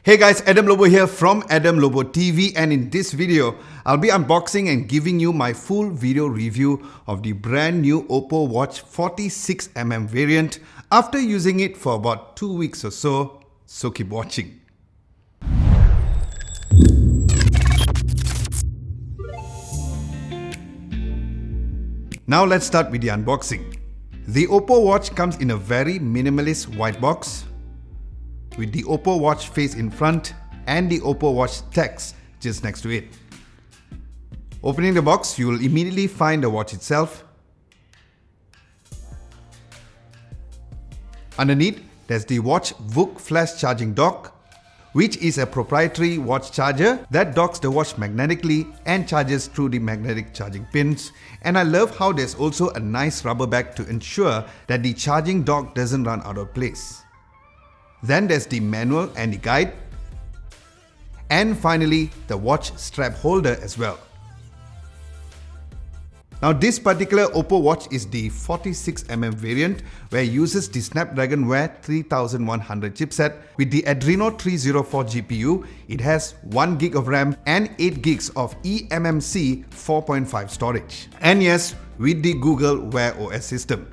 Hey guys, Adam Lobo here from Adam Lobo TV, and in this video, I'll be unboxing and giving you my full video review of the brand new OPPO Watch 46mm variant after using it for about 2 weeks or so keep watching. Now let's start with the unboxing. The OPPO Watch comes in a very minimalist white box with the OPPO Watch face in front and the OPPO Watch text just next to it. Opening the box, you will immediately find the watch itself. Underneath, there's the watch VOOC Flash Charging dock, which is a proprietary watch charger that docks the watch magnetically and charges through the magnetic charging pins. And I love how there's also a nice rubber bag to ensure that the charging dock doesn't run out of place. Then there's the manual and the guide. And finally, the watch strap holder as well. Now this particular OPPO Watch is the 46mm variant where it uses the Snapdragon Wear 3100 chipset with the Adreno 304 GPU. It has 1GB of RAM and 8GB of eMMC 4.5 storage. And yes, with the Google WearOS system.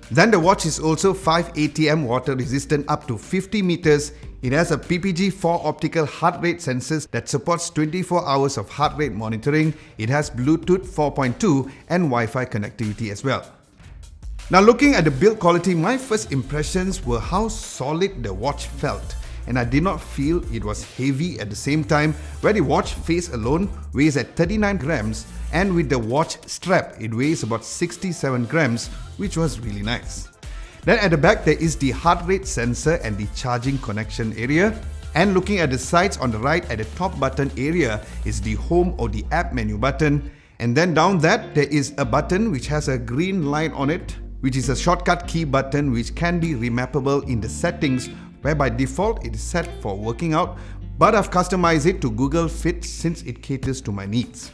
Then the watch is also 5 ATM water resistant up to 50 meters. It has a PPG-4 optical heart rate sensors that supports 24 hours of heart rate monitoring. It has Bluetooth 4.2 and Wi-Fi connectivity as well. Now looking at the build quality, my first impressions were how solid the watch felt. And I did not feel it was heavy at the same time, where the watch face alone weighs at 39 grams and with the watch strap it weighs about 67 grams, which was really nice. Then at the back there is the heart rate sensor and the charging connection area. And looking at the sides on the right, at the top button area is the home or the app menu button. And then down that there is a button which has a green line on it, which is a shortcut key button which can be remappable in the settings, where by default it is set for working out, but I've customized it to Google Fit since it caters to my needs.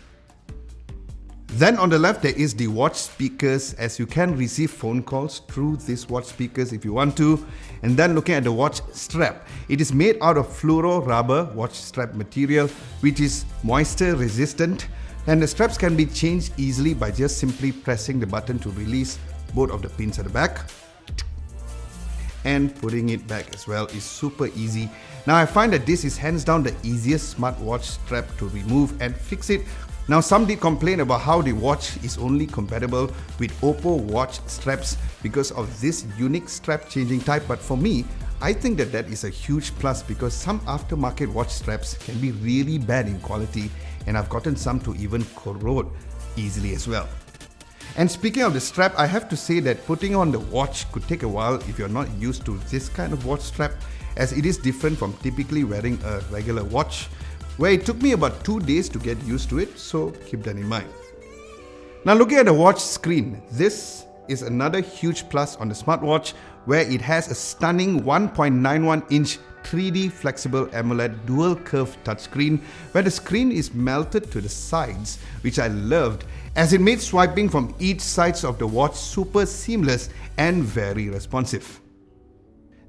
Then on the left there is the watch speakers, as you can receive phone calls through these watch speakers if you want to. And then looking at the watch strap, it is made out of fluoro rubber watch strap material which is moisture resistant, and the straps can be changed easily by just simply pressing the button to release both of the pins at the back. And putting it back as well is super easy. Now I find that this is hands down the easiest smartwatch strap to remove and fix it. Now some did complain about how the watch is only compatible with OPPO Watch straps because of this unique strap changing type, but for me, I think that is a huge plus because some aftermarket watch straps can be really bad in quality, and I've gotten some to even corrode easily as well. And speaking of the strap, I have to say that putting on the watch could take a while if you're not used to this kind of watch strap, as it is different from typically wearing a regular watch, where it took me about 2 days to get used to it, so keep that in mind. Now looking at the watch screen, this is another huge plus on the smartwatch, where it has a stunning 1.91-inch 3D flexible AMOLED dual curve touchscreen, where the screen is melted to the sides, which I loved, as it made swiping from each side of the watch super seamless and very responsive.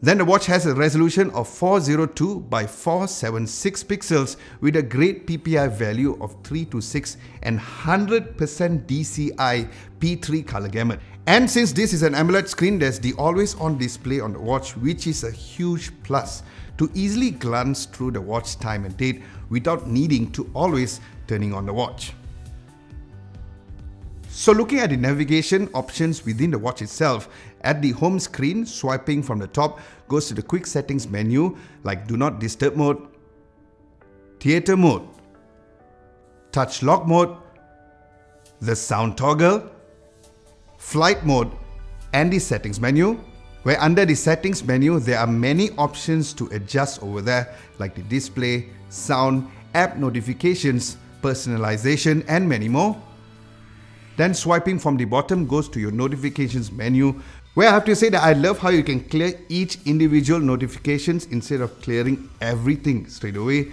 Then the watch has a resolution of 402 by 476 pixels with a great PPI value of 326 and 100% DCI P3 color gamut. And since this is an AMOLED screen, there's the always on display on the watch, which is a huge plus to easily glance through the watch time and date without needing to always turning on the watch. So looking at the navigation options within the watch itself, at the home screen, swiping from the top goes to the quick settings menu like do not disturb mode, theater mode, touch lock mode, the sound toggle, flight mode, and the settings menu, where under the settings menu there are many options to adjust over there like the display, sound, app notifications, personalization, and many more. Then swiping from the bottom goes to your notifications menu, where I have to say that I love how you can clear each individual notifications instead of clearing everything straight away.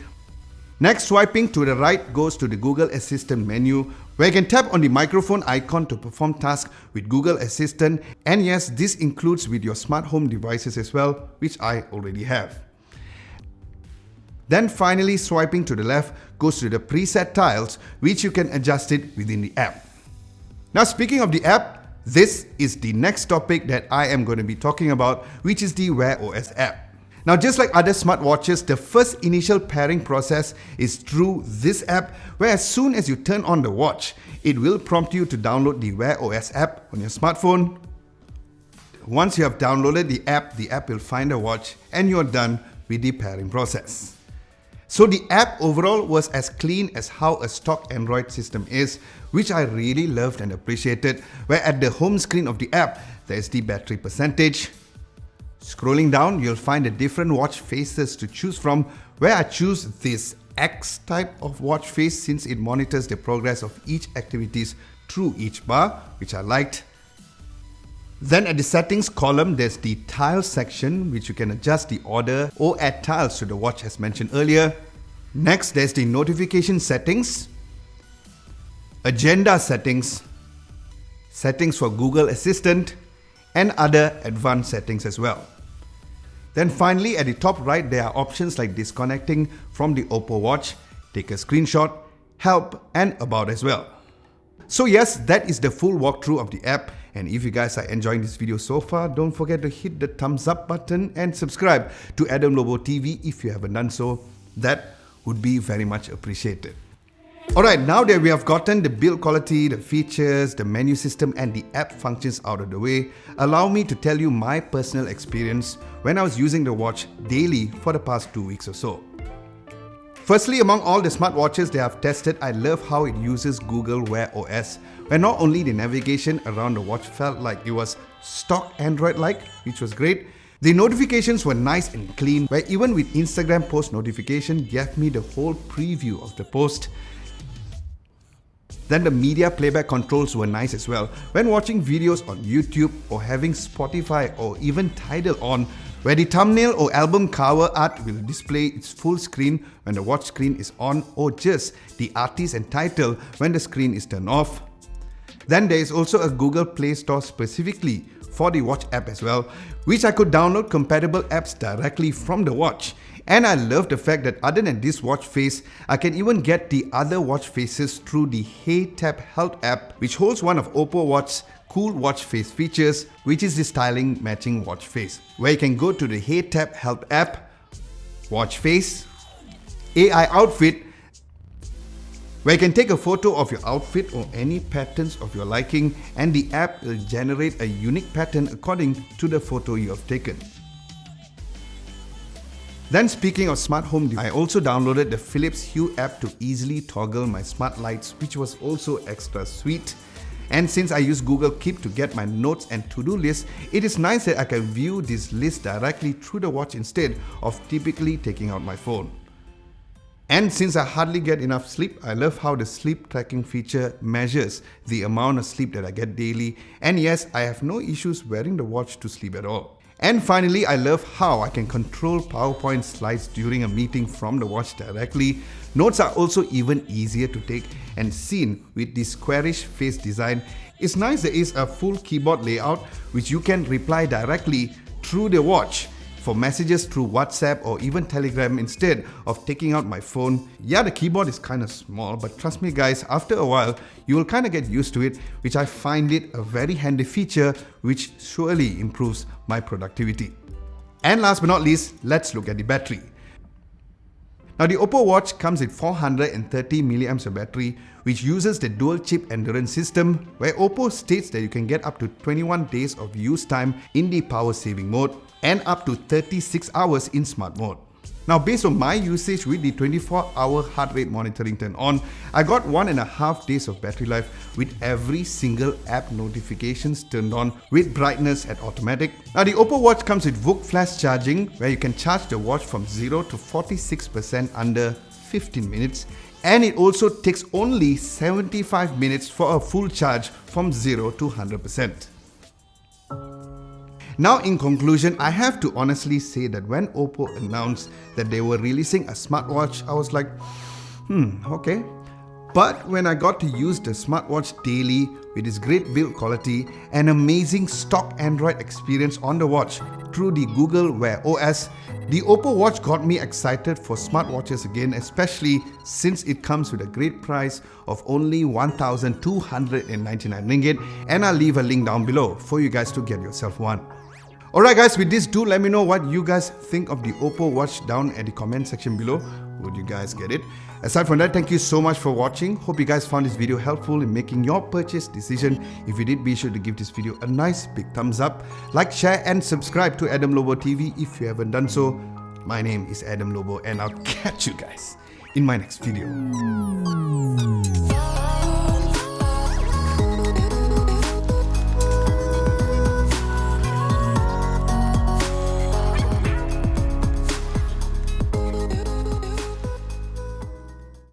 Next, swiping to the right goes to the Google Assistant menu, where you can tap on the microphone icon to perform tasks with Google Assistant. And yes, this includes with your smart home devices as well, which I already have. Then finally swiping to the left goes to the preset tiles, which you can adjust it within the app. Now speaking of the app, this is the next topic that I am going to be talking about, which is the WearOS app. Now just like other smartwatches, the first initial pairing process is through this app, where as soon as you turn on the watch, it will prompt you to download the WearOS app on your smartphone. Once you have downloaded the app will find the watch and you're done with the pairing process. So the app overall was as clean as how a stock Android system is, which I really loved and appreciated, where at the home screen of the app, there is the battery percentage. Scrolling down, you'll find the different watch faces to choose from, where I choose this X type of watch face since it monitors the progress of each activities through each bar, which I liked. Then at the settings column, there's the tiles section, which you can adjust the order or add tiles to the watch as mentioned earlier. Next, there's the notification settings, agenda settings, settings for Google Assistant, and other advanced settings as well. Then finally, at the top right, there are options like disconnecting from the OPPO Watch, take a screenshot, help, and about as well. So yes, that is the full walkthrough of the app, and if you guys are enjoying this video so far, don't forget to hit the thumbs up button and subscribe to Adam Lobo TV if you haven't done so. That would be very much appreciated. Alright, now that we have gotten the build quality, the features, the menu system and the app functions out of the way, allow me to tell you my personal experience when I was using the watch daily for the past 2 weeks or so. Firstly, among all the smartwatches that I've tested, I love how it uses Google Wear OS, where not only the navigation around the watch felt like it was stock Android-like, which was great, the notifications were nice and clean, where even with Instagram post notification gave me the whole preview of the post. Then the media playback controls were nice as well when watching videos on YouTube or having Spotify or even Tidal on, where the thumbnail or album cover art will display its full screen when the watch screen is on, or just the artist and title when the screen is turned off. Then there is also a Google Play Store specifically for the watch app as well, which I could download compatible apps directly from the watch. And I love the fact that other than this watch face, I can even get the other watch faces through the Hey Tap Help app, which holds one of OPPO Watch's cool watch face features, which is the styling matching watch face, where you can go to the Hey Tap Help app, watch face, AI outfit, where you can take a photo of your outfit or any patterns of your liking, and the app will generate a unique pattern according to the photo you have taken. Then speaking of smart home, I also downloaded the Philips Hue app to easily toggle my smart lights, which was also extra sweet. And since I use Google Keep to get my notes and to-do list, it is nice that I can view this list directly through the watch instead of typically taking out my phone. And since I hardly get enough sleep, I love how the sleep tracking feature measures the amount of sleep that I get daily. And yes, I have no issues wearing the watch to sleep at all. And finally, I love how I can control PowerPoint slides during a meeting from the watch directly. Notes are also even easier to take, and seen with the squarish face design, it's nice there is a full keyboard layout which you can reply directly through the watch for messages through WhatsApp or even Telegram instead of taking out my phone. Yeah, the keyboard is kind of small, but trust me guys, after a while, you will kind of get used to it, which I find it a very handy feature which surely improves my productivity. And last but not least, let's look at the battery. Now the OPPO Watch comes with 430 mAh of battery, which uses the dual chip endurance system, where OPPO states that you can get up to 21 days of use time in the power saving mode and up to 36 hours in smart mode. Now based on my usage with the 24-hour heart rate monitoring turned on, I got 1.5 days of battery life with every single app notifications turned on with brightness at automatic. Now the OPPO Watch comes with VOOC Flash Charging, where you can charge the watch from 0 to 46% under 15 minutes, and it also takes only 75 minutes for a full charge from 0 to 100%. Now in conclusion, I have to honestly say that when OPPO announced that they were releasing a smartwatch, I was like, okay. But when I got to use the smartwatch daily with its great build quality and amazing stock Android experience on the watch through the Google Wear OS, the OPPO Watch got me excited for smartwatches again, especially since it comes with a great price of only 1,299 ringgit, and I'll leave a link down below for you guys to get yourself one. Alright guys, with this, do let me know what you guys think of the OPPO Watch down at the comment section below. Would you guys get it? Aside from that, thank you so much for watching. Hope you guys found this video helpful in making your purchase decision. If you did, be sure to give this video a nice big thumbs up. Like, share and subscribe to Adam Lobo TV if you haven't done so. My name is Adam Lobo and I'll catch you guys in my next video.